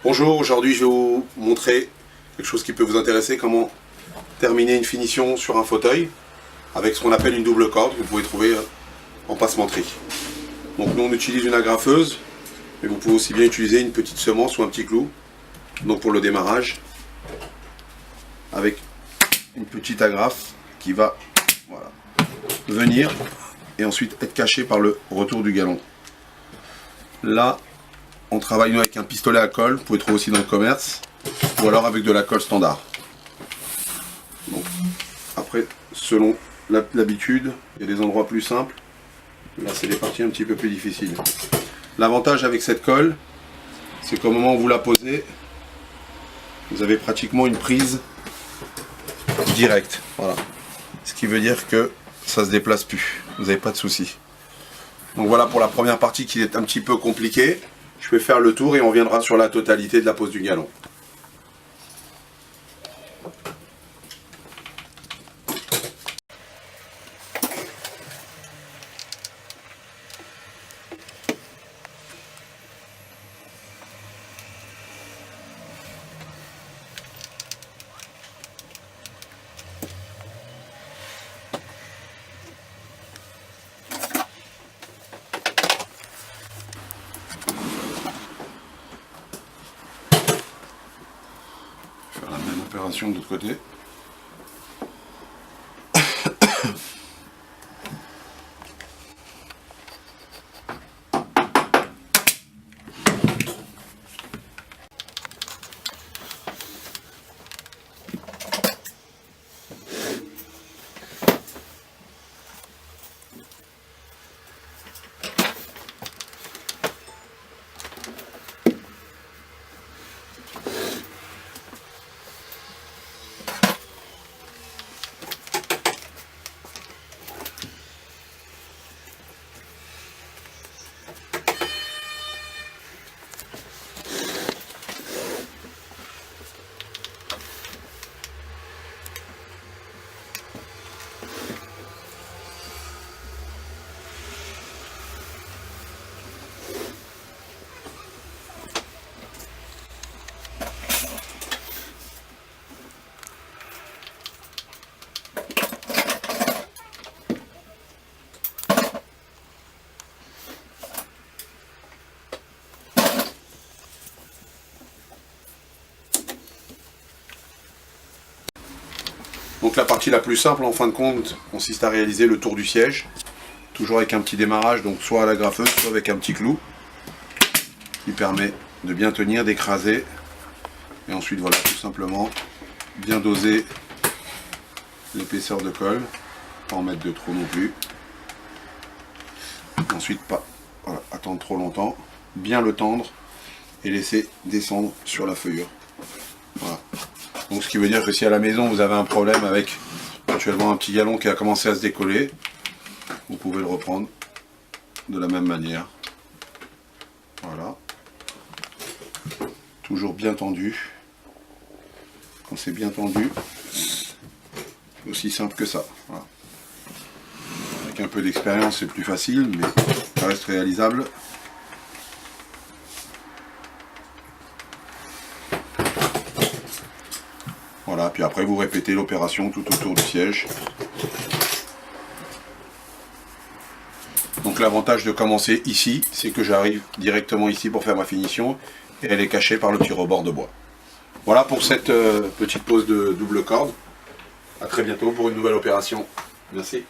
Bonjour, aujourd'hui je vais vous montrer quelque chose qui peut vous intéresser, comment terminer une finition sur un fauteuil avec ce qu'on appelle une double corde que vous pouvez trouver en passementerie. Donc nous on utilise une agrafeuse, mais vous pouvez aussi bien utiliser une petite semence ou un petit clou. Donc pour le démarrage, avec une petite agrafe qui va venir et ensuite être cachée par le retour du galon. Là, on travaille nous avec un pistolet à colle, vous pouvez trouver aussi dans le commerce, ou alors avec de la colle standard. Donc, après, selon l'habitude, il y a des endroits plus simples. Là, c'est des parties un petit peu plus difficiles. L'avantage avec cette colle, c'est qu'au moment où vous la posez, vous avez pratiquement une prise directe. Voilà. Ce qui veut dire que ça ne se déplace plus. Vous n'avez pas de souci. Donc voilà pour la première partie qui est un petit peu compliquée. Je vais faire le tour et on reviendra sur la totalité de la pose du galon. Faire la même opération de l'autre côté. Donc la partie la plus simple en fin de compte consiste à réaliser le tour du siège, toujours avec un petit démarrage, donc soit à l'agrafeuse, soit avec un petit clou, qui permet de bien tenir, d'écraser, et ensuite voilà, tout simplement, bien doser l'épaisseur de colle, pas en mettre de trop non plus, ensuite pas attendre trop longtemps, bien le tendre, et laisser descendre sur la feuillure. Voilà. Donc ce qui veut dire que si à la maison vous avez un problème avec éventuellement un petit galon qui a commencé à se décoller, vous pouvez le reprendre de la même manière. Voilà. Toujours bien tendu. Quand c'est bien tendu, c'est aussi simple que ça. Voilà. Avec un peu d'expérience c'est plus facile, mais ça reste réalisable. Voilà, puis après vous répétez l'opération tout autour du siège. Donc l'avantage de commencer ici, c'est que j'arrive directement ici pour faire ma finition et elle est cachée par le petit rebord de bois. Voilà pour cette petite pose de double corde. A très bientôt pour une nouvelle opération. Merci.